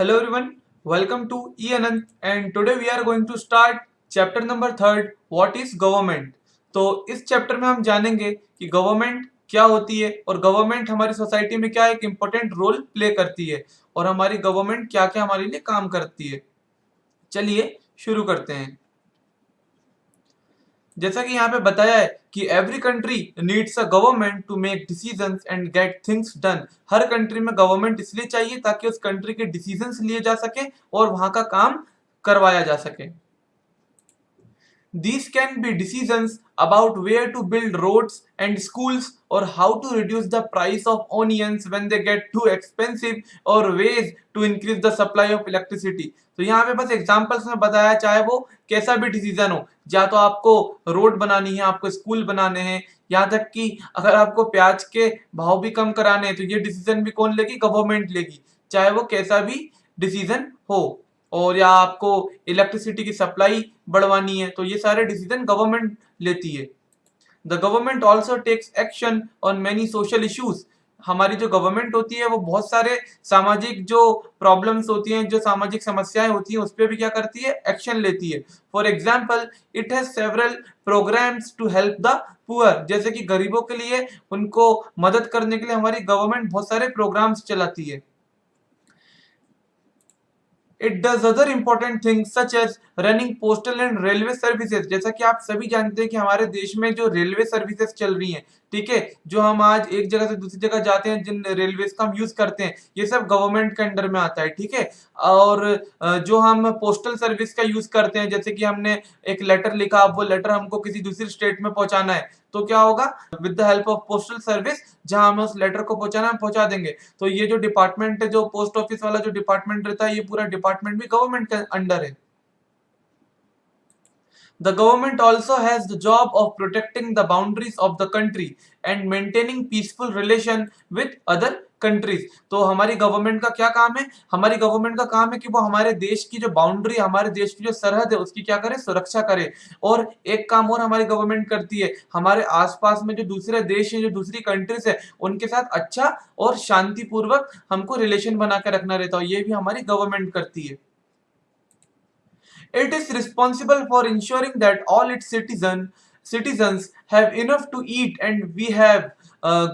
Hello everyone, welcome to E Anand and today we are going to start chapter number 3 what is government। तो इस chapter में हम जानेंगे कि government क्या होती है और गवर्नमेंट हमारी सोसाइटी में क्या एक इम्पोर्टेंट रोल प्ले करती है और हमारी गवर्नमेंट क्या क्या हमारे लिए काम करती है। चलिए शुरू करते हैं। जैसा कि यहाँ पे बताया है कि every country needs a government to make decisions and get things done. हर कंट्री में गवर्नमेंट इसलिए चाहिए ताकि उस कंट्री के डिसीजंस लिए जा सके और वहां का काम करवाया जा सके। These can be decisions about where to build roads and schools or how to reduce the price of onions when they get too expensive or ways to increase the supply of electricity। तो यहाँ पे बस examples में बताया, चाहे वो कैसा भी डिसीजन हो, या तो आपको रोड बनानी है, आपको स्कूल बनाने हैं, यहाँ तक कि अगर आपको प्याज के भाव भी कम कराने हैं तो ये डिसीजन भी कौन लेगी? गवर्नमेंट लेगी, चाहे वो कैसा भी डिसीजन हो। और या आपको इलेक्ट्रिसिटी की सप्लाई बढ़वानी है तो ये सारे डिसीजन गवर्नमेंट लेती है। The government also takes action on many social issues. हमारी जो गवर्नमेंट होती है वो बहुत सारे सामाजिक जो प्रॉब्लम्स होती हैं, जो सामाजिक समस्याएं होती हैं, उस पर भी क्या करती है? एक्शन लेती है। For example it has several programmes to help the poor. जैसे कि गरीबों के लिए, उनको मदद करने के लिए हमारी गवर्नमेंट बहुत सारे प्रोग्राम्स चलाती है। It does other important things such as running postal and railway services। जैसा कि आप सभी जानते हैं कि हमारे देश में जो रेलवे सर्विसेज चल रही हैं, ठीक है, जो हम आज एक जगह से दूसरी जगह जाते हैं, जिन रेलवेज का हम यूज करते हैं, ये सब गवर्नमेंट के अंडर में आता है, ठीक है। और जो हम पोस्टल सर्विस का यूज करते हैं, जैसे कि हमने एक लेटर लिखा, अब वो लेटर हमको किसी दूसरी स्टेट में पहुंचाना है, तो क्या होगा? With the help of postal service, जहां हमें उस लेटर को पहुंचाना है, हम पहुंचा देंगे। तो ये जो डिपार्टमेंट है, जो पोस्ट ऑफिस वाला जो डिपार्टमेंट रहता है, ये पूरा डिपार्टमेंट भी गवर्नमेंट के अंडर है। The government also has the job of protecting the boundaries of the country and maintaining peaceful relation with other countries. तो हमारी गवर्नमेंट का क्या काम है? हमारी गवर्नमेंट का काम है कि वो हमारे देश की जो बाउंड्री, हमारे देश की जो सरहद है, उसकी क्या करे? सुरक्षा करे। और एक काम और हमारी गवर्नमेंट करती है, हमारे आसपास में जो दूसरे देश हैं, जो दूसरी कंट्रीज है, उनके साथ अच्छा और शांतिपूर्वक हमको रिलेशन बना के रखना रहता है, ये भी हमारी गवर्नमेंट करती है। It is responsible for ensuring that all its citizens have enough to eat and we have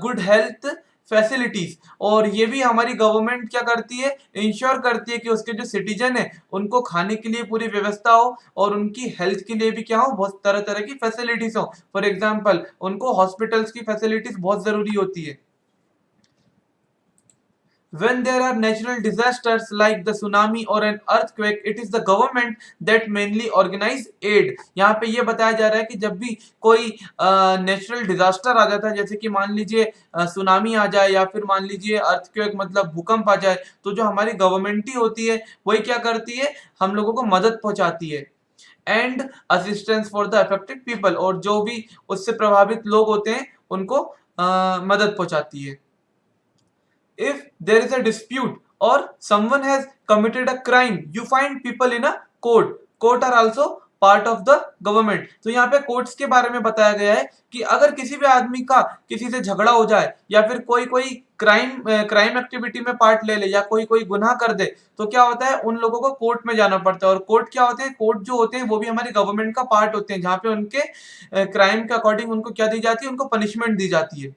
good health facilities. और ये भी हमारी गवर्नमेंट क्या करती है? इंश्योर करती है कि उसके जो सिटीजन है उनको खाने के लिए पूरी व्यवस्था हो और उनकी हेल्थ के लिए भी क्या हो? बहुत तरह तरह की फैसिलिटीज हो। फॉर एग्जाम्पल उनको हॉस्पिटल्स की फैसिलिटीज बहुत जरूरी होती है। When there are natural disasters like the tsunami or an earthquake, it is the government that mainly organize aid। यहाँ पे ये बताया जा रहा है कि जब भी कोई नेचुरल डिजास्टर आ जाता है, जैसे कि मान लीजिए सुनामी आ जाए या फिर मान लीजिए अर्थक्वेक मतलब भूकंप आ जाए, तो जो हमारी गवर्नमेंट ही होती है वही क्या करती है? हम लोगों को मदद पहुंचाती है। And assistance for the affected people, और जो भी उससे प्रभावित लोग होते हैं उनको मदद पहुंचाती है। If there is a dispute or someone has committed a crime, you find people in a court। Court are also part of the government. तो यहाँ पे कोर्ट्स के बारे में बताया गया है कि अगर किसी भी आदमी का किसी से झगड़ा हो जाए या फिर कोई कोई क्राइम एक्टिविटी में पार्ट ले ले या कोई कोई गुनाह कर दे, तो क्या होता है? उन लोगों को कोर्ट में जाना पड़ता है। और कोर्ट क्या होते हैं? कोर्ट जो होते हैं वो भी हमारी गवर्नमेंट का पार्ट होते हैं, जहाँ पे उनके क्राइम के अकॉर्डिंग उनको क्या दी जाती है? उनको पनिशमेंट दी जाती है।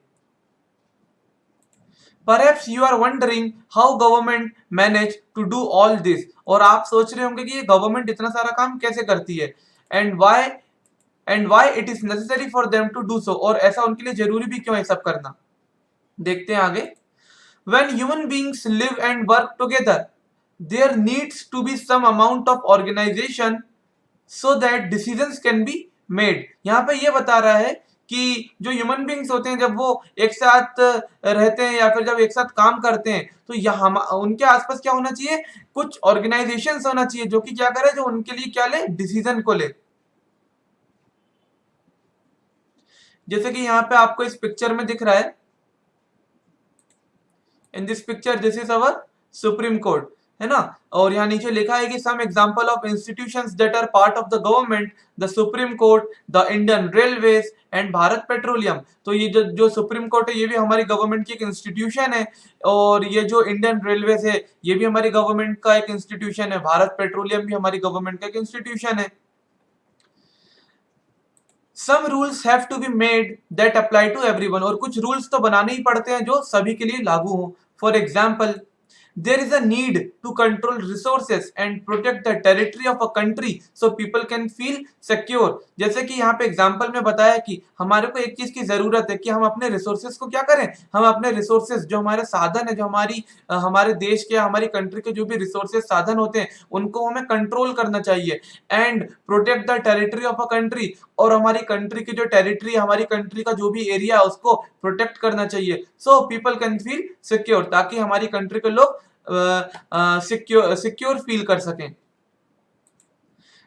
Perhaps you are wondering how government manage to do all this। और आप सोच रहे होंगे कि ये गवर्नमेंट इतना सारा काम कैसे करती है, and why it is necessary for them to do so। और ऐसा उनके लिए जरूरी भी क्यों है सब करना? देखते हैं आगे। When human beings live and work together, there needs to be some amount of organization so that decisions can be made। यहाँ पे ये बता रहा है कि जो ह्यूमन बींग्स होते हैं, जब वो एक साथ रहते हैं या फिर जब एक साथ काम करते हैं, तो यहाँ उनके आसपास क्या होना चाहिए? कुछ ऑर्गेनाइजेशन होना चाहिए जो कि क्या करे? जो उनके लिए क्या ले? डिसीजन को ले। जैसे कि यहाँ पे आपको इस पिक्चर में दिख रहा है, in this picture this is our Supreme Court, है ना। और यहाँ नीचे लिखा है कि some example of institutions that are part of the government, the Supreme Court, the Indian Railways and Bharat Petroleum. तो ये जो सुप्रीम कोर्ट है ये भी हमारी गवर्नमेंट की एक इंस्टीट्यूशन है, और ये जो इंडियन रेलवेज है ये भी हमारी गवर्नमेंट का एक इंस्टीट्यूशन है, भारत पेट्रोलियम भी हमारी गवर्नमेंट का एक इंस्टीट्यूशन है। Some rules have to be made that apply to everyone, और कुछ रूल्स तो बनाने ही पड़ते हैं जो सभी के लिए लागू हो। For example, there is a need to control resources and protect the territory of a country so people can feel secure। जैसे कि यहाँ पे एग्जाम्पल में बताया कि हमारे को एक चीज की जरूरत है कि हम अपने रिसोर्सेज को क्या करें, हम अपने रिसोर्सेज जो हमारे साधन है, जो हमारे देश के हमारी कंट्री के जो भी रिसोर्सेज साधन होते हैं उनको हमें कंट्रोल करना चाहिए। And protect the territory of a country, और हमारी कंट्री की जो टेरिटरी, हमारी कंट्री का जो भी एरिया है उसको प्रोटेक्ट करना चाहिए। So people can feel secure, ताकि हमारी कंट्री के लोग सिक्योर फील कर सकें।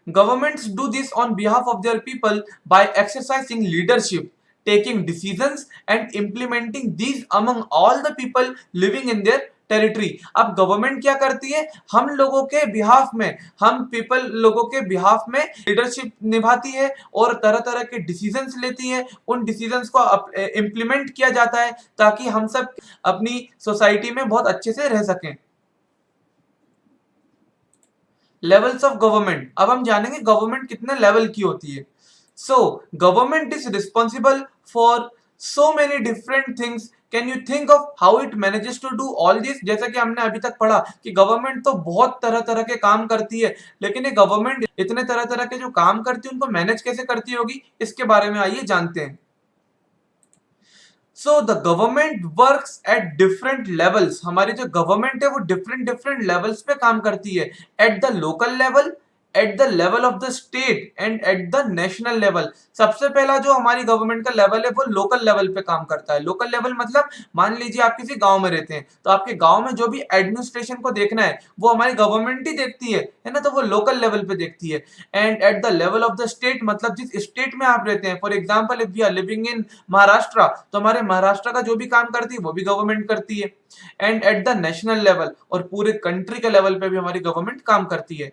Governments do this on behalf of their people by exercising leadership, taking decisions and implementing these among all the people living in their territory. अब government क्या करती है, हम लोगों के बिहाफ में, हम पीपल लोगों के बिहाफ में लीडरशिप निभाती है और तरह तरह के डिसीजंस लेती है। उन डिसीजंस को इम्प्लीमेंट किया जाता है ताकि हम सब अपनी सोसाइटी में बहुत अच्छे से रह सकें। लेवल्स ऑफ गवर्नमेंट, अब हम जानेंगे गवर्नमेंट कितने लेवल की होती है। So government is responsible for so many different things. Can you think of how it manages to do all this. जैसा कि हमने अभी तक पढ़ा कि गवर्नमेंट तो बहुत तरह तरह के काम करती है, लेकिन ये गवर्नमेंट इतने तरह तरह के जो काम करती है उनको मैनेज कैसे करती होगी, इसके बारे में आइए जानते हैं। So the government works at different levels. हमारी जो गवर्नमेंट है वो डिफरेंट डिफरेंट लेवल्स पे काम करती है। At the local level, eight the level of the state and at the national level. सबसे पहला जो हमारी गवर्नमेंट का लेवल है वो लोकल लेवल पे काम करता है। लोकल लेवल मतलब मान लीजिए आप किसी गांव में रहते हैं, तो आपके गांव में जो भी एडमिनिस्ट्रेशन को देखना है वो हमारी गवर्नमेंट ही देखती है ना, तो वो लोकल लेवल पे देखती है। And at the level of the state मतलब जिस स्टेट में आप रहते हैं, for example if we are living in Maharashtra, तो हमारे महाराष्ट्र का जो भी काम करती है वो भी गवर्नमेंट करती है। And at the national level, और पूरे कंट्री के लेवल पे भी हमारी गवर्नमेंट काम करती है।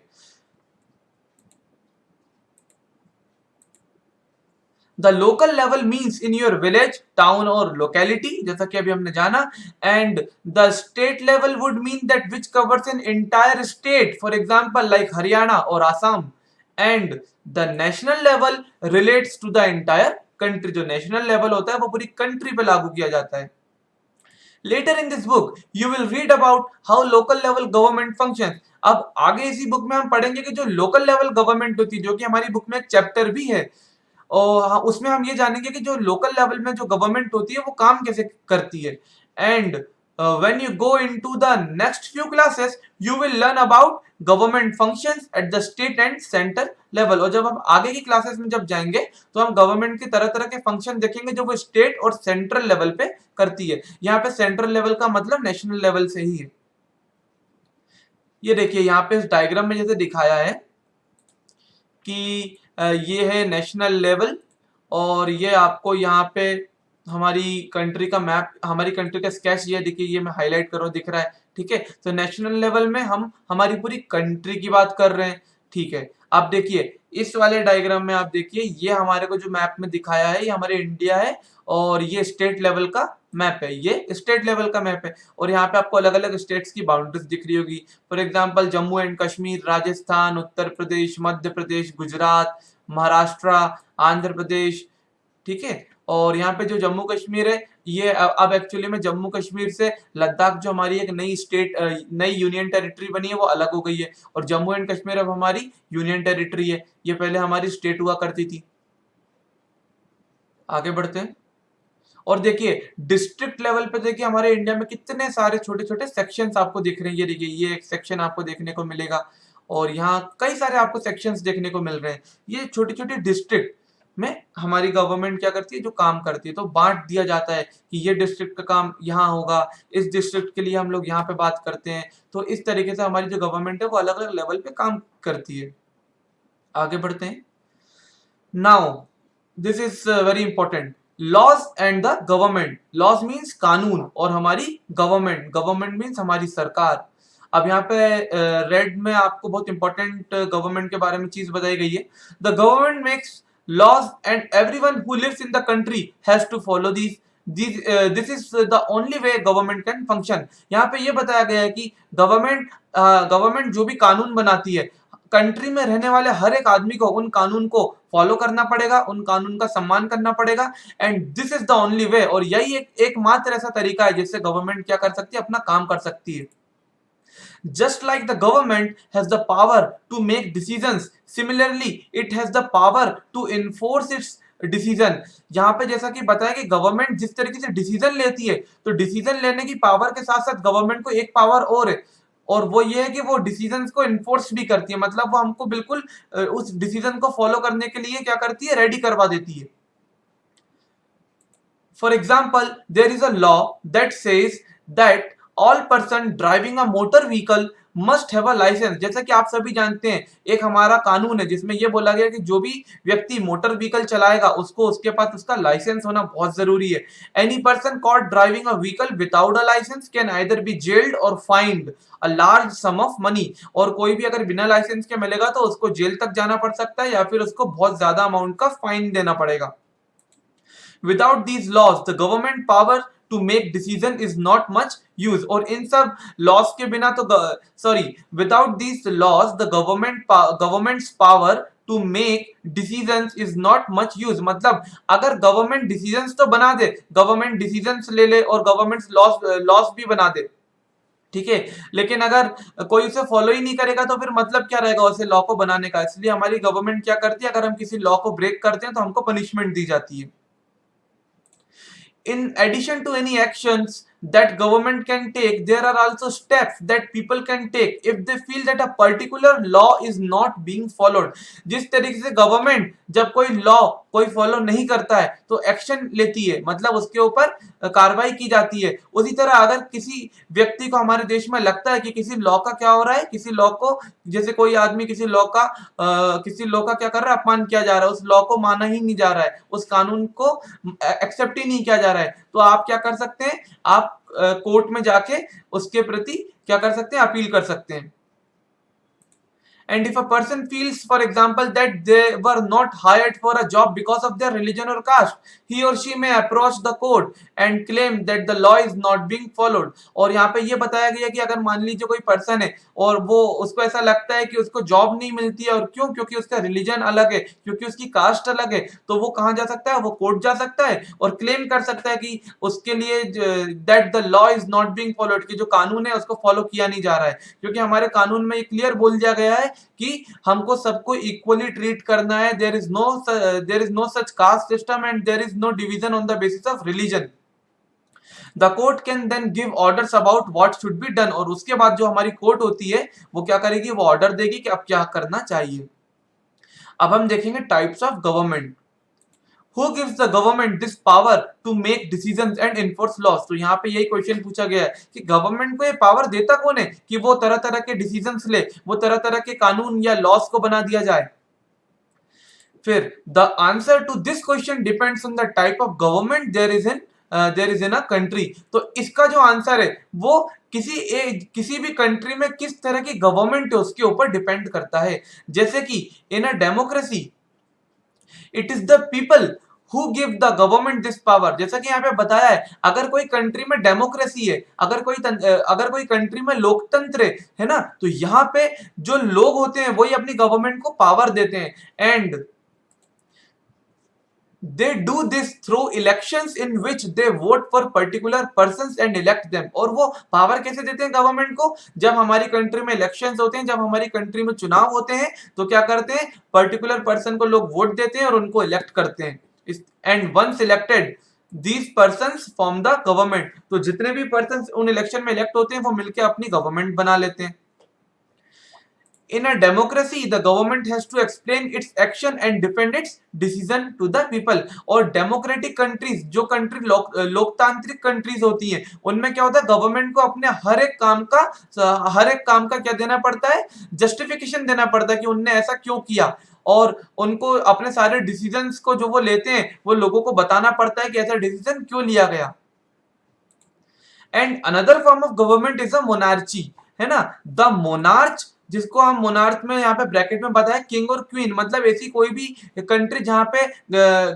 The local level means in your village, town और लोकेलिटी, जैसा कि अभी हमने जाना। And the state level would mean that which covers an entire state, for example like Haryana और Assam. And the national level relates to the entire country. जो national level होता है वो पूरी कंट्री पे लागू किया जाता है। Later in this book, you will read about how local level government functions। अब आगे इसी बुक में हम पढ़ेंगे कि जो लोकल लेवल गवर्नमेंट होती है, जो कि हमारी बुक में एक चैप्टर भी है, और उसमें हम ये जानेंगे कि जो लोकल लेवल में जो गवर्नमेंट होती है वो काम कैसे करती है। And when you go into the next few classes you will learn about government functions at the state and centre level. और जब हम आगे की क्लासेस में जब जाएंगे तो हम गवर्नमेंट के तरह तरह के फंक्शन देखेंगे जो वो स्टेट और सेंट्रल लेवल पे करती है। यहाँ पे सेंट्रल लेवल का मतलब नेशनल लेवल से ही है। ये देखिए यहाँ पे इस डायग्राम में जैसे दिखाया है कि ये है नेशनल लेवल, और ये आपको यहाँ पे हमारी कंट्री का मैप, हमारी कंट्री का स्केच ये देखिए, ये मैं हाईलाइट कर रहा हूँ, दिख रहा है, ठीक है। तो नेशनल लेवल में हम हमारी पूरी कंट्री की बात कर रहे हैं, ठीक है। आप देखिए इस वाले डायग्राम में, आप देखिए ये हमारे को जो मैप में दिखाया है ये हमारे इंडिया है, और ये स्टेट लेवल का मैप है, ये स्टेट लेवल का मैप है। और यहाँ पे आपको अलग अलग स्टेट्स की बाउंड्रीज दिख रही होगी। For example Jammu and Kashmir, Rajasthan, Uttar Pradesh, Madhya Pradesh, Gujarat, Maharashtra, Andhra Pradesh, ठीक है। और यहाँ पे जो जम्मू कश्मीर है ये अब एक्चुअली में जम्मू कश्मीर से लद्दाख जो हमारी एक नई स्टेट, नई यूनियन टेरिटरी बनी है वो अलग हो गई है, और जम्मू एंड कश्मीर अब हमारी यूनियन टेरिटरी है, ये पहले हमारी स्टेट हुआ करती थी। आगे बढ़ते हैं और देखिए डिस्ट्रिक्ट लेवल पे देखिए हमारे इंडिया में कितने सारे छोटे छोटे सेक्शंस आपको दिख रहे हैं। ये देखिए ये एक सेक्शन आपको देखने को मिलेगा, और यहाँ कई सारे आपको सेक्शंस देखने को मिल रहे हैं। ये छोटी छोटी डिस्ट्रिक्ट में हमारी गवर्नमेंट क्या करती है, जो काम करती है, तो बांट दिया जाता है कि ये डिस्ट्रिक्ट का काम यहाँ होगा, इस डिस्ट्रिक्ट के लिए हम लोग यहाँ पे बात करते हैं। तो इस तरीके से हमारी जो गवर्नमेंट है वो अलग अलग लेवल पे काम करती है। आगे बढ़ते हैं। Now this is very important, laws and the government. Laws means कानून, और हमारी गवर्नमेंट, गवर्नमेंट मीन्स हमारी सरकार। अब यहाँ पे रेड में आपको बहुत इंपॉर्टेंट गवर्नमेंट के बारे में चीज बताई गई है। The government makes laws and everyone who lives in the country has to follow this is the only way government can function। यहाँ पे ये बताया गया है कि गवर्नमेंट जो भी कानून बनाती है, कंट्री में रहने वाले हर एक आदमी को उन कानून को फॉलो करना पड़ेगा, उन कानून का सम्मान करना पड़ेगा। And this is the only way, और यही एकमात्र ऐसा तरीका है जिससे गवर्नमेंट क्या कर सकती है, अपना काम कर सकती है। Just like the government has the power to make decisions, similarly it has the power to enforce its decision. यहाँ पे जैसा कि बताया कि गवर्नमेंट जिस तरीके से डिसीजन लेती है, तो डिसीजन लेने की पावर के साथ साथ गवर्नमेंट को एक पावर और है, और वो ये है कि वो डिसीजंस को इन्फोर्स भी करती है। मतलब वो हमको बिल्कुल उस डिसीजन को फॉलो करने के लिए क्या करती है, रेडी करवा देती है। For example, there is a law that says that all person driving a motor vehicle must have a licence. जैसा कि आप सभी जानते हैं, एक हमारा कानून है जिसमें यह बोला गया कि जो भी व्यक्ति मोटर व्हीकल चलाएगा उसको उसके पास उसका लाइसेंस होना बहुत जरूरी है। Any person caught driving a vehicle without a licence can either be jailed or fined a large sum of money. और कोई भी अगर बिना लाइसेंस के मिलेगा तो उसको जेल तक जाना पड़ सकता है या फिर उसको बहुत ज्यादा अमाउंट का फाइन देना पड़ेगा। Without these laws, the government power to make decision is not much use। और इन सब laws के बिना तो without these laws the government's power to make decisions is not much use। मतलब अगर गवर्नमेंट डिसीजंस तो बना दे, गवर्नमेंट डिसीजंस ले ले और गवर्नमेंट लॉस भी बना दे, ठीक है, लेकिन अगर कोई उसे फॉलो ही नहीं करेगा तो फिर मतलब क्या रहेगा उसे लॉ को बनाने का। इसलिए हमारी गवर्नमेंट क्या करती है, अगर हम किसी लॉ को ब्रेक करते हैं तो हमको पनिशमेंट दी जाती है। In addition to any actions that government can take, there are also steps that people can take if they feel that a particular law is not being followed। जिस तरीके से गवर्नमेंट जब कोई लॉ कोई follow नहीं करता है तो एक्शन लेती है, मतलब उसके ऊपर कार्रवाई की जाती है। उसी तरह अगर किसी व्यक्ति को हमारे देश में लगता है कि किसी लॉ का क्या हो रहा है, किसी लॉ को, जैसे कोई आदमी किसी लॉ का क्या कर रहा है, अपमान किया जा रहा है, उस लॉ को माना ही नहीं जा रहा है, उस कानून को एक्सेप्ट ही नहीं किया जा रहा है, तो आप क्या कर सकते हैं, आप कोर्ट में जाके उसके प्रति क्या कर सकते हैं, अपील कर सकते हैं। And if a person feels, for example, that they were not hired for a job because of their religion or caste, he or she may approach the court and claim that the law is not being followed। और यहाँ पे ये बताया गया कि अगर मान लीजिए कोई पर्सन है और वो उसको ऐसा लगता है कि उसको जॉब नहीं मिलती है, और क्यों, क्योंकि उसका रिलीजन अलग है, क्योंकि उसकी कास्ट अलग है, तो वो कहाँ जा सकता है, वो कोर्ट जा सकता है और क्लेम कर सकता है कि उसके लिए that the law is not being followed, कि जो कानून है उसको फॉलो किया नहीं जा रहा है। क्योंकि हमारे कानून में ये क्लियर बोल दिया गया है कि हमको सबको इक्वली ट्रीट करना है। There is no such caste system and there is no division on the basis of religion. The court can then give orders about what should be done. और उसके बाद जो हमारी कोर्ट होती है वो क्या करेगी, वो ऑर्डर देगी कि अब क्या करना चाहिए। अब हम देखेंगे types of government. Who gives the government this power to make decisions and enforce laws? तो यहाँ पे यही क्वेश्चन पूछा गया है कि गवर्नमेंट को ये पावर देता कौन है कि वो तरह तरह के डिसीजंस ले, वो तरह तरह के कानून या लॉस को बना दिया जाए। फिर the answer to this question depends on the type of government there is in a country. तो इसका जो आंसर है वो किसी भी कंट्री में किस तरह की गवर्नमेंट है उसके ऊपर डिपेंड करता है। जैसे कि in a democracy it is the people who give the government this power. जैसा कि यहाँ पे बताया है, अगर कोई कंट्री में डेमोक्रेसी है, अगर कोई कंट्री में लोकतंत्र है ना, तो यहाँ पे जो लोग होते हैं वही अपनी गवर्नमेंट को पावर देते हैं। And they do this through elections in which they vote for particular persons and elect them। और वो पावर कैसे देते हैं गवर्नमेंट को, जब हमारी कंट्री में इलेक्शंस होते हैं, जब हमारी कंट्री में चुनाव होते हैं, तो क्या करते हैं, पर्टिकुलर पर्सन को लोग वोट देते हैं और उनको इलेक्ट करते हैं। And once elected these persons form the government. तो जितने भी पर्सन उन इलेक्शन में इलेक्ट होते हैं वो मिलकर अपनी गवर्नमेंट बना लेते हैं। In a democracy, the government has to explain its action and defend its decision to the people। और डेमोक्रेटिक कंट्रीज, जो कंट्री लोकतांत्रिक कंट्रीज होती हैं, उनमें क्या होता है, गवर्नमेंट को अपने हर एक काम का क्या देना पड़ता है, जस्टिफिकेशन देना पड़ता है कि उनने ऐसा क्यों किया, और उनको अपने सारे डिसीजंस को जो वो लेते हैं वो लोगों को बताना पड़ता है कि ऐसा डिसीजन क्यों लिया गया। And another form of government is a monarchy, है ना। द मोनार्च, जिसको हम मोनार्च में यहाँ पे ब्रैकेट में बताया किंग और क्वीन, मतलब ऐसी कोई भी कंट्री जहाँ पे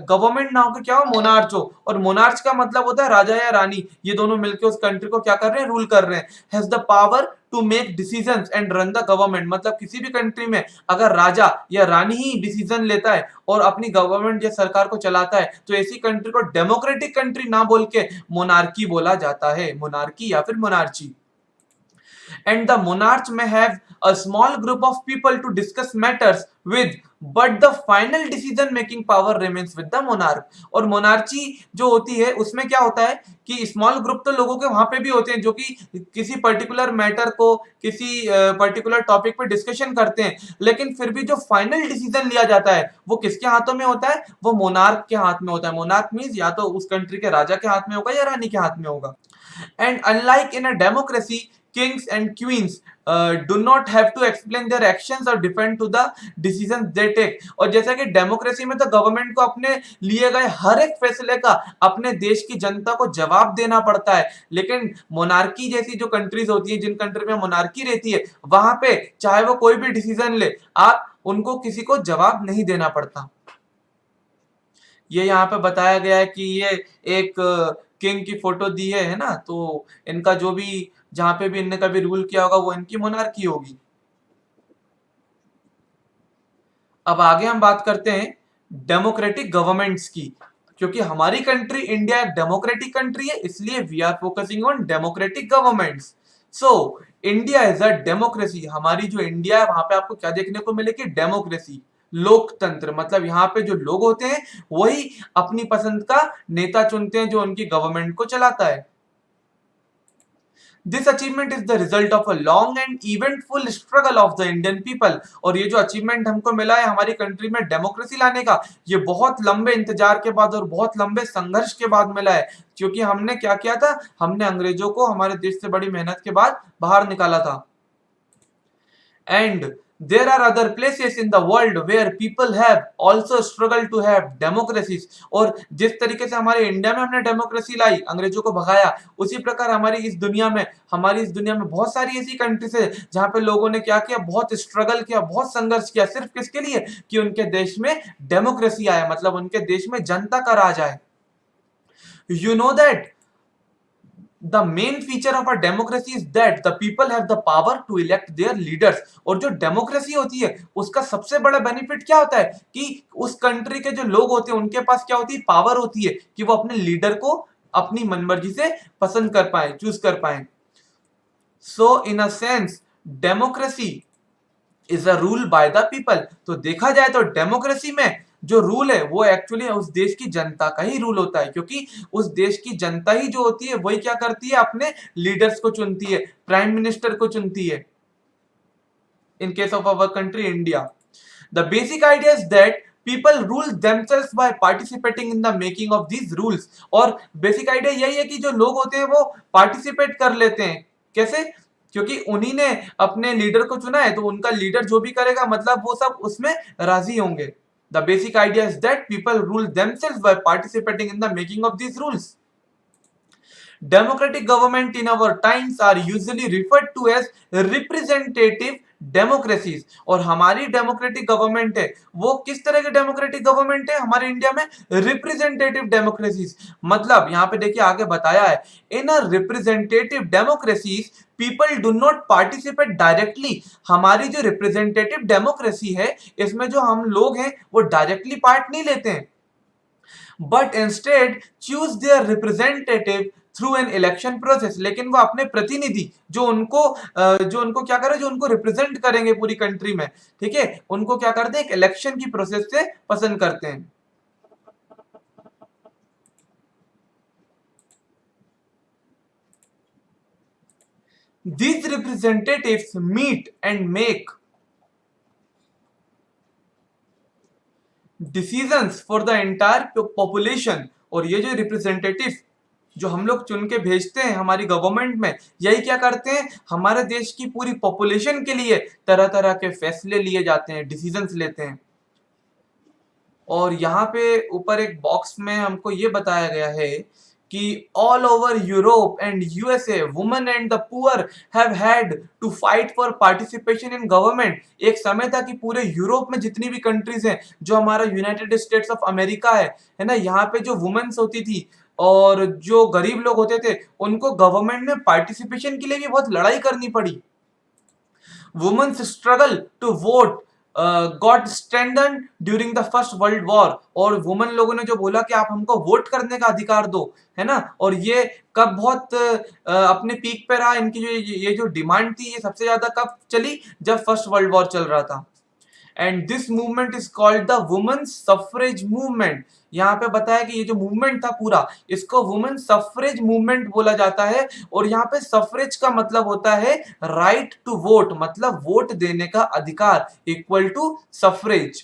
गवर्नमेंट ना हो के क्या हो, मोनार्च हो। और मोनार्च का मतलब होता है राजा या रानी, ये दोनों मिलकर उस कंट्री को क्या कर रहे हैं, रूल कर रहे हैं। Has the power to make decisions and run the government, मतलब किसी भी कंट्री में अगर राजा या रानी ही डिसीजन लेता है और अपनी गवर्नमेंट या सरकार को चलाता है, तो ऐसी कंट्री को डेमोक्रेटिक कंट्री ना बोल के मोनार्की बोला जाता है, मोनार्की या फिर monarchy. And the monarch may have a small group of people to discuss matters with, but the final decision making power remains with the monarch। और मोनार्ची जो होती है उसमें क्या होता है कि स्मॉल ग्रुप तो लोगों के वहां पे भी होते हैं जो कि किसी पर्टिकुलर मैटर को, किसी पर्टिकुलर टॉपिक पे डिस्कशन करते हैं, लेकिन फिर भी जो फाइनल डिसीजन लिया जाता है वो किसके हाथों में होता है, वो मोनार्क के हाथ में होता है। मोनार्क मींस या तो उस कंट्री के राजा के हाथ में होगा या रानी के हाथ में होगा। And unlike in a democracy, kings and queens do not have to explain their actions or defend to the decisions they take। और जैसा कि डेमोक्रेसी में तो गवर्नमेंट को अपने लिए गए हर एक फैसले का अपने देश की जनता को जवाब देना पड़ता है, लेकिन मोनार्की जैसी जो कंट्रीज होती है, जिन कंट्री में मोनार्की रहती है, वहां पे चाहे वो कोई भी डिसीजन ले, आप उनको किसी को जवाब नहीं देना पड़ता। ये यहाँ पे बताया गया है कि ये एक किंग की फोटो दी है ना, तो इनका जो भी जहां पे भी इनने कभी रूल किया होगा वो इनकी मोनार्की होगी। अब आगे हम बात करते हैं डेमोक्रेटिक गवर्नमेंट्स की, क्योंकि हमारी कंट्री इंडिया एक डेमोक्रेटिक कंट्री है, इसलिए we are focusing on democratic governments. So India is a democracy. हमारी जो इंडिया है वहां पे आपको क्या देखने को मिलेगी, डेमोक्रेसी, लोकतंत्र। मतलब यहाँ पे जो लोग होते हैं वही अपनी पसंद का नेता चुनते हैं जो उनकी गवर्नमेंट को चलाता है। This achievement is the result of a long and eventful struggle of the Indian people। और ये जो अचीवमेंट हमको मिला है हमारी कंट्री में डेमोक्रेसी लाने का, ये बहुत लंबे इंतजार के बाद और बहुत लंबे संघर्ष के बाद मिला है। क्योंकि हमने क्या किया था, हमने अंग्रेजों को हमारे देश से बड़ी मेहनत के बाद बाहर निकाला था। And there are other places in the world where people have also struggled to have democracies। और जिस तरीके से हमारे इंडिया में हमने डेमोक्रेसी लाई, अंग्रेजों को भगाया, उसी प्रकार हमारी इस दुनिया में बहुत सारी ऐसी कंट्रीज है जहां पे लोगों ने क्या किया, बहुत स्ट्रगल किया, बहुत संघर्ष किया, सिर्फ किसके लिए, कि उनके देश में डेमोक्रेसी आए, मतलब उनके देश में जनता का राज आए। You know that the main feature of a democracy is that the people have the power to elect their leaders। और जो डेमोक्रेसी होती है उसका सबसे बड़ा बेनिफिट क्या होता है कि उस कंट्री के जो लोग होते हैं उनके पास क्या होती है, पावर होती है कि वो अपने लीडर को अपनी मनमर्जी से पसंद कर पाए, चूज कर पाए। So in a sense democracy is a rule by the people. तो देखा जाए तो डेमोक्रेसी में जो रूल है वो एक्चुअली उस देश की जनता का ही रूल होता है, क्योंकि उस देश की जनता ही जो होती है वही क्या करती है, अपने लीडर्स को चुनती है, प्राइम मिनिस्टर को चुनती है। In case of our country India, the basic idea is that people rule themselves by participating in the making of these rules. और बेसिक आइडिया यही है कि जो लोग होते हैं वो पार्टिसिपेट कर लेते हैं। कैसे, क्योंकि उन्हीं ने अपने लीडर को चुना है, तो उनका लीडर जो भी करेगा मतलब वो सब उसमें राजी होंगे। The basic idea is that people rule themselves by participating in the making of these rules। Democratic government in our times are usually referred to as representative democracies. और हमारी डेमोक्रेटिक गवर्नमेंट है वो किस तरह की डेमोक्रेटिक गवर्नमेंट है हमारे India में, रिप्रेजेंटेटिव डेमोक्रेसीज। मतलब यहाँ पे देखिए आगे बताया है, in a representative democracies people do not participate directly. हमारी जो रिप्रेजेंटेटिव डेमोक्रेसी है इसमें जो हम लोग हैं वो डायरेक्टली पार्ट नहीं लेते हैं, but instead choose their representative through an election process. लेकिन वो अपने प्रतिनिधि जो उनको क्या करे, जो उनको रिप्रेजेंट करेंगे पूरी कंट्री में, ठीक है, उनको क्या करते हैं, एक इलेक्शन की प्रोसेस से पसंद करते हैं। These representatives meet and make decisions for the entire population। और ये जो रिप्रेजेंटेटिव जो हम लोग चुन के भेजते हैं हमारी गवर्नमेंट में, यही क्या करते हैं, हमारे देश की पूरी पॉपुलेशन के लिए तरह तरह के फैसले लिए जाते हैं, डिसीजंस लेते हैं। और यहाँ पे ऊपर एक बॉक्स में हमको ये बताया गया है कि all over Europe and USA, women and the poor have had to fight for participation in government। एक समय था कि पूरे यूरोप में जितनी भी कंट्रीज हैं, जो हमारा यूनाइटेड स्टेट्स ऑफ अमेरिका है ना, यहाँ पे जो वुमेन्स होती थी और जो गरीब लोग होते थे, उनको गवर्नमेंट में पार्टिसिपेशन के लिए भी बहुत लड़ाई करनी पड़ी। Women's struggle to vote got strengthen during the First World War. और वुमेन लोगों ने जो बोला कि आप हमको वोट करने का अधिकार दो, है ना, और ये कब बहुत अपने पीक पे रहा, इनकी जो ये जो डिमांड थी, ये सबसे ज्यादा कब चली, जब फर्स्ट वर्ल्ड वॉर चल रहा था। And this movement is called the women suffrage movement. यहाँ पे बताया कि ये जो मूवमेंट था पूरा, इसको वुमेन सफरेज मूवमेंट बोला जाता है। और यहाँ पे सफरेज का मतलब होता है राइट टू वोट, मतलब वोट देने का अधिकार, equal to suffrage.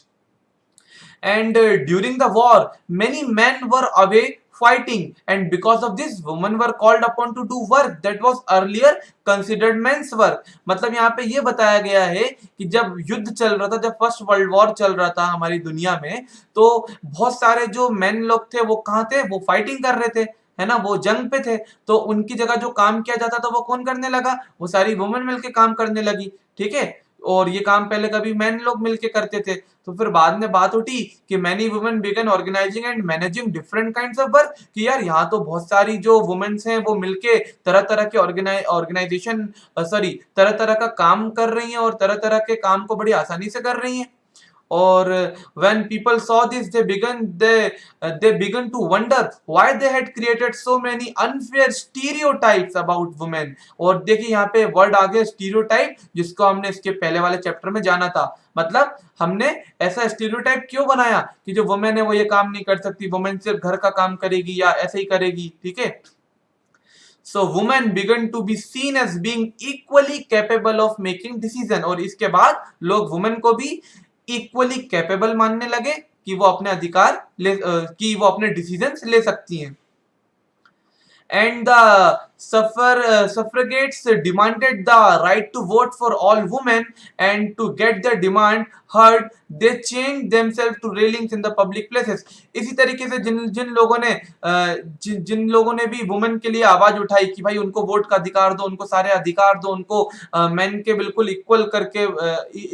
And during the war many men were away fighting, and because of this women were called upon to do work that was earlier considered men's work। मतलब यहाँ पे ये बताया गया है कि जब युद्ध चल रहा था, जब फर्स्ट वर्ल्ड वॉर चल रहा था हमारी दुनिया में, तो बहुत सारे जो मेन लोग थे वो कहाँ थे, वो फाइटिंग कर रहे थे, है ना, वो जंग पे थे। तो उनकी जगह जो काम किया जाता था वो कौन करने लगा, वो सारी वुमेन मिलके काम करने लगी, ठीक है। और ये काम पहले कभी मैन लोग मिलके करते थे। तो फिर बाद में बात उठी कि many women began organising and managing different kinds of work, कि यार यहाँ तो बहुत सारी जो वुमेन्स हैं वो मिलके तरह तरह के ऑर्गेनाइजेशन सॉरी तरह तरह का काम कर रही हैं, और तरह तरह के काम को बड़ी आसानी से कर रही हैं। और when people saw this they began to wonder why they had created so many unfair stereotypes about women। और देखिए यहाँ पे वर्ड आ गया स्टीरियोटाइप, जिसको हमने इसके पहले वाले चैप्टर में जाना था। मतलब हमने ऐसा स्टीरियोटाइप क्यों बनाया कि जो वुमेन है वो ये काम नहीं कर सकती, वुमेन सिर्फ घर का काम करेगी या ऐसे ही करेगी, ठीक है। So women began to be seen as being equally capable of making decision। और इसके बाद लोग वुमेन को भी इक्वली कैपेबल मानने लगे कि वो अपने अधिकार कि वो अपने डिसीजंस ले सकती हैं। And the suffragettes demanded the right to vote for all women, and to get their demand heard they changed themselves to railings in the public places। इसी तरीके से जिन जिन लोगों ने जिन लोगों ने भी वुमेन के लिए आवाज उठाई कि भाई उनको वोट का अधिकार दो, उनको सारे अधिकार दो, उनको मेन के बिल्कुल इक्वल करके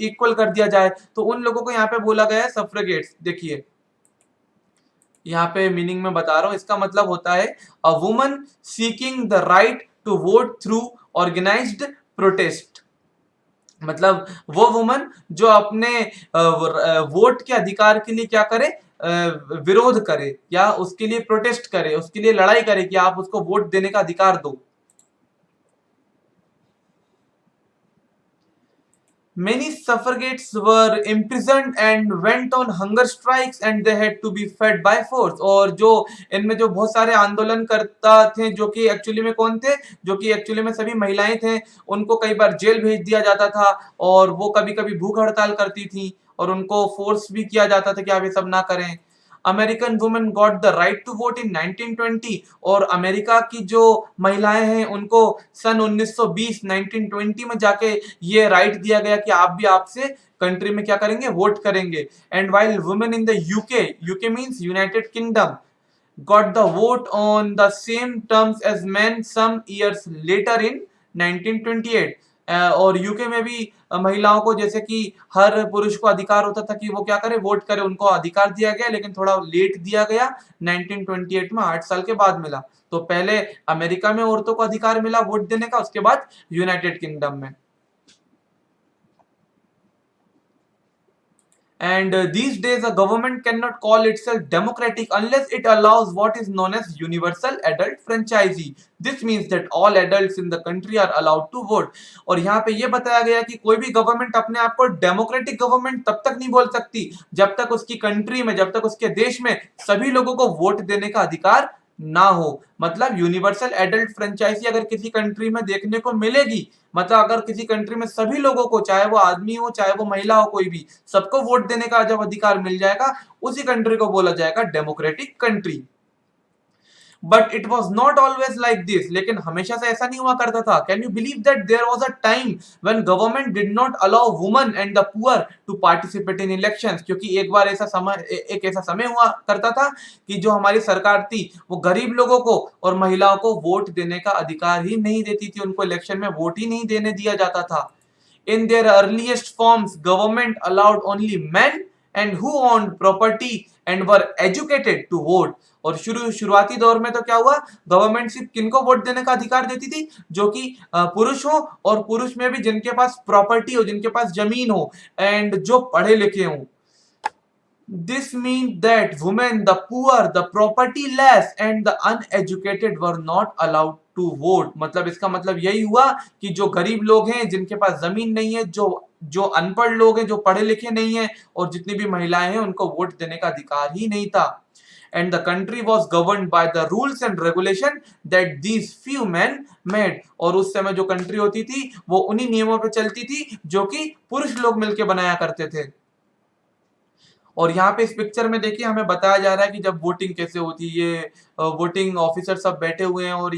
इक्वल कर दिया जाए, तो उन लोगों को यहाँ पे बोला गया है सफ्रेगेट्स। देखिए यहाँ पे मीनिंग में बता रहा हूं, इसका मतलब होता है a woman seeking the right to vote through organised protest. मतलब वो वुमन जो अपने वोट के अधिकार के लिए क्या करे, विरोध करे या उसके लिए प्रोटेस्ट करे, उसके लिए लड़ाई करे कि आप उसको वोट देने का अधिकार दो। Many suffragettes were imprisoned and went on hunger strikes, and they had to be fed by force। और जो इनमें जो बहुत सारे आंदोलन करता थे, जो कि एक्चुअली में कौन थे, जो कि एक्चुअली में सभी महिलाएं थे, उनको कई बार जेल भेज दिया जाता था, और वो कभी कभी भूख हड़ताल करती थी, और उनको फोर्स भी किया जाता था कि आप ये सब ना करें। American women got the right to vote in 1920। और अमेरिका की जो महिलाएं हैं उनको सन 1920 1920 में जाके ये राइट दिया गया कि आप भी आपसे कंट्री में क्या करेंगे, वोट करेंगे। And while women in the UK, UK means United kingdom, got the vote on the same terms as men some years later in 1928। और यूके में भी महिलाओं को जैसे कि हर पुरुष को अधिकार होता था कि वो क्या करे, वोट करे, उनको अधिकार दिया गया, लेकिन थोड़ा लेट दिया गया, 1928 में 8 साल के बाद मिला। तो पहले अमेरिका में औरतों को अधिकार मिला वोट देने का, उसके बाद यूनाइटेड किंगडम में। And these days a government cannot call itself democratic unless it allows what is known as universal adult franchisee। This means that all adults in the country are allowed to vote। और यहाँ पे ये बताया गया कि कोई भी government अपने आप को डेमोक्रेटिक गवर्नमेंट तब तक नहीं बोल सकती जब तक उसकी कंट्री में, जब तक उसके देश में सभी लोगों को वोट देने का अधिकार ना हो। मतलब यूनिवर्सल एडल्ट फ्रेंचाइजी अगर किसी कंट्री में देखने को मिलेगी, मतलब अगर किसी कंट्री में सभी लोगों को, चाहे वो आदमी हो चाहे वो महिला हो, कोई भी, सबको वोट देने का जब अधिकार मिल जाएगा, उसी कंट्री को बोला जाएगा democratic country. But it was not always like this, लेकिन हमेशा से ऐसा नहीं हुआ करता था। Can you believe that there was a time when government did not allow women and the poor to participate in elections? क्योंकि एक बार ऐसा समय एक ऐसा समय हुआ करता था कि जो हमारी सरकार थी वो गरीब लोगों को और महिलाओं को वोट देने का अधिकार ही नहीं देती थी, उनको इलेक्शन में वोट ही नहीं देने दिया जाता था। In their earliest forms, government allowed only men and who owned property and were educated to vote। और शुरुआती दौर में तो क्या हुआ, गवर्नमेंट सिर्फ किनको वोट देने का अधिकार देती थी, जो कि पुरुष हो, और पुरुष में भी जिनके पास प्रॉपर्टी हो, जिनके पास जमीन हो, एंड जो पढ़े लिखे हो। This means that women, the poor, the property-less and the uneducated were not allowed to vote। मतलब इसका मतलब यही हुआ कि जो गरीब लोग हैं, जिनके पास जमीन नहीं है, जो अनपढ़ लोग हैं, जो पढ़े लिखे नहीं है, और जितनी भी महिलाएं हैं, उनको वोट देने का अधिकार ही नहीं था। And the country was governed by the rules and regulation that these few men made। और उस समय जो कंट्री होती थी वो उन्हीं नियमों पे चलती थी जो कि पुरुष लोग मिलकर बनाया करते थे। और यहाँ पे इस पिक्चर में देखिए हमें बताया जा रहा है कि जब वोटिंग कैसे होती है। ये वोटिंग ऑफिसर सब बैठे हुए हैं, और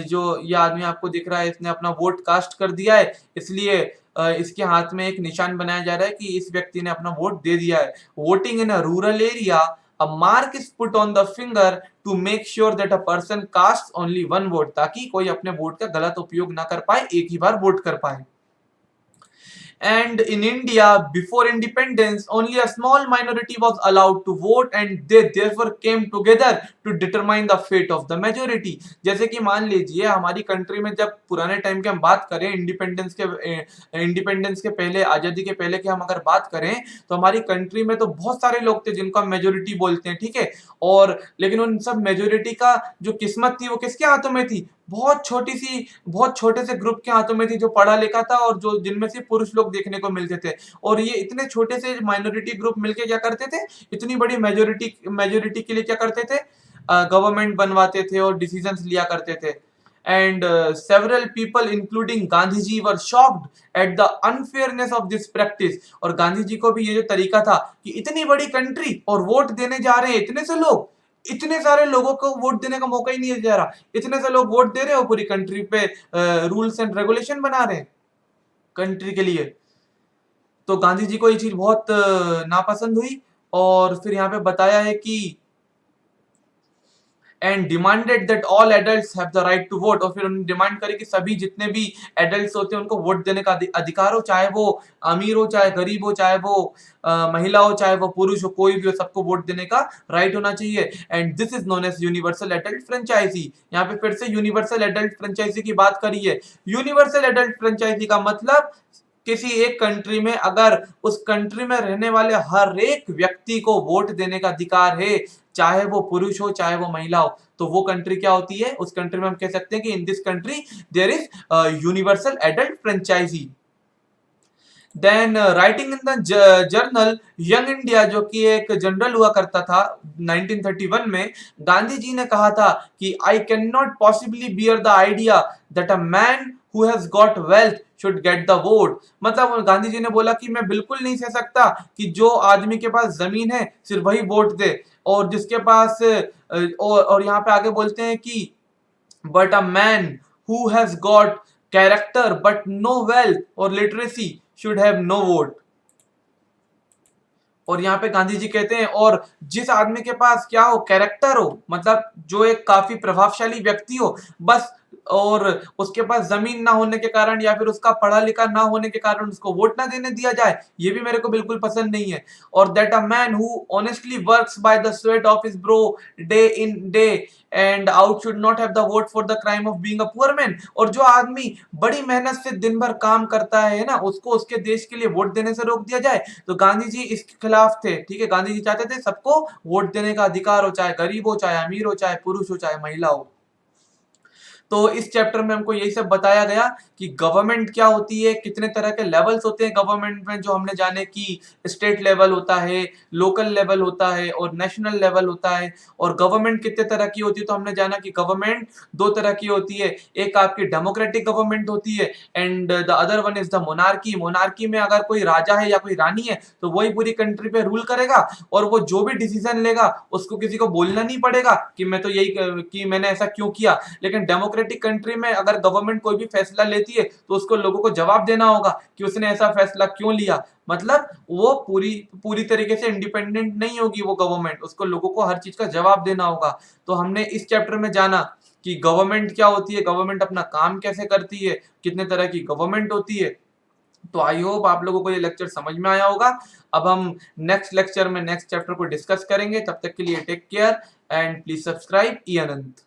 जो ये आदमी आपको दिख रहा है, इसने अपना वोट कास्ट कर दिया है, इसलिए इसके हाथ में एक निशान बनाया जा रहा है कि इस व्यक्ति ने अपना वोट दे दिया है। Voting in a rural area, a mark is put on the finger to make sure that a person cast only one vote, ताकि कोई अपने वोट का गलत उपयोग ना कर पाए, एक ही बार वोट कर पाए। And in India, before independence, only a small minority was allowed to vote, and they therefore came together to determine the fate of the majority। जैसे कि मान लीजिए हमारी कंट्री में जब पुराने टाइम की हम बात करें, इंडिपेंडेंस के पहले, आजादी के पहले की हम अगर बात करें, तो हमारी कंट्री में तो बहुत सारे लोग थे जिनको हम मेजोरिटी बोलते हैं, ठीक है। और लेकिन उन सब मेजोरिटी का जो किस्मत थी वो किसके हाथों में थी? बहुत छोटे से ग्रुप के हाथों में थी, जो पढ़ा लिखा था और जो जिनमें से पुरुष लोग देखने को मिलते थे। और ये इतने छोटे से माइनॉरिटी ग्रुप मिलके क्या करते थे, इतनी बड़ी मेजोरिटी के लिए क्या करते थे, गवर्नमेंट बनवाते थे और डिसीजंस लिया करते थे। And several people including Gandhi ji were shocked at the unfairness of this practice. और गांधी जी को भी ये जो तरीका था कि इतनी बड़ी कंट्री और वोट देने जा रहे हैं इतने से लोग, इतने सारे लोगों को वोट देने का मौका ही नहीं दिया जा रहा, इतने से लोग वोट दे रहे हो, पूरी कंट्री पे रूल्स एंड रेगुलेशन बना रहे हैं कंट्री के लिए। तो गांधी जी को ये चीज बहुत नापसंद हुई, और फिर यहाँ पे बताया है कि and demanded that all adults have the right to vote. और फिर उन्होंने डिमांड करी कि सभी जितने भी एडल्ट्स होते हैं उनको वोट देने का अधिकार हो, चाहे वो अमीर हो, चाहे गरीब हो, चाहे वो महिला हो, चाहे वो पुरुष हो, कोई भी हो, सबको वोट देने का राइट होना चाहिए। And this is known as universal adult franchise. यहाँ पे फिर से यूनिवर्सल एडल्ट फ्रेंचाइजी की बात करी है। यूनिवर्सल एडल्ट फ्रेंचाइजी का मतलब किसी एक कंट्री में अगर उस कंट्री में रहने वाले हर एक व्यक्ति को वोट देने का अधिकार है, चाहे वो पुरुष हो, चाहे वो महिला हो, तो वो कंट्री क्या होती है? उस कंट्री में हम कह सकते हैं कि in this country there is universal adult franchise. Then writing in the journal Young India, जो कि एक जनरल हुआ करता था 1931 में, गांधी जी ने कहा था कि I can not possibly bear the idea that a man who has got wealth should get the vote. मतलब गांधी जी ने बोला कि मैं बिल्कुल नहीं सह सकता कि जो आदमी के पास जमीन है सिर्फ वही वोट दे, और जिसके पास और यहाँ पे आगे बोलते हैं कि but a man who has got character but no wealth or literacy should have no vote। और यहाँ पे गांधी जी कहते हैं और जिस आदमी के पास क्या हो, कैरेक्टर हो, मतलब जो एक काफी प्रभावशाली व्यक्ति हो बस, और उसके पास जमीन ना होने के कारण या फिर उसका पढ़ा लिखा ना होने के कारण उसको वोट ना देने दिया जाए, ये भी मेरे को बिल्कुल पसंद नहीं है। और that a man who honestly works by the sweat of his bro day in day and out should not have the vote for the crime of being a poor man. और जो आदमी बड़ी मेहनत से दिन भर काम करता है ना, उसको उसके देश के लिए वोट देने से रोक दिया जाए, तो गांधी जी इसके खिलाफ थे। ठीक है, गांधी जी चाहते थे सबको वोट देने का अधिकार हो, चाहे गरीब हो, चाहे अमीर हो, चाहे पुरुष हो, चाहे महिला हो। तो इस चैप्टर में हमको यही सब बताया गया कि गवर्नमेंट क्या होती है, कितने तरह के लेवल्स होते हैं गवर्नमेंट में, जो हमने जाने कि स्टेट लेवल होता है, लोकल लेवल होता है और नेशनल लेवल होता है। और गवर्नमेंट कितने तरह की होती है, तो हमने जाना कि गवर्नमेंट दो तरह की होती है, एक आपकी डेमोक्रेटिक गवर्नमेंट होती है and the other one is the monarchy. Monarchy में अगर कोई राजा है या कोई रानी है तो वही पूरी कंट्री पे रूल करेगा और वो जो भी डिसीजन लेगा उसको किसी को बोलना नहीं पड़ेगा कि मैं तो यही कि मैंने ऐसा क्यों किया। लेकिन डेमोक्रेटिक कंट्री में अगर गवर्नमेंट कोई भी फैसला लेती है तो उसको लोगों को जवाब देना होगा कि उसने ऐसा फैसला क्यों लिया। मतलब वो पूरी पूरी तरीके से इंडिपेंडेंट नहीं होगी वो गवर्नमेंट, उसको लोगों को हर चीज का जवाब देना होगा। तो हमने इस चैप्टर में जाना कि गवर्नमेंट क्या होती है, गवर्नमेंट अपना काम कैसे करती है, कितने तरह की गवर्नमेंट होती है। तो आई होप आप लोगों को ये लेक्चर समझ में आया होगा। अब हम नेक्स्ट लेक्चर में नेक्स्ट चैप्टर को डिस्कस करेंगे। तब तक के लिए take care and please subscribe E Anant.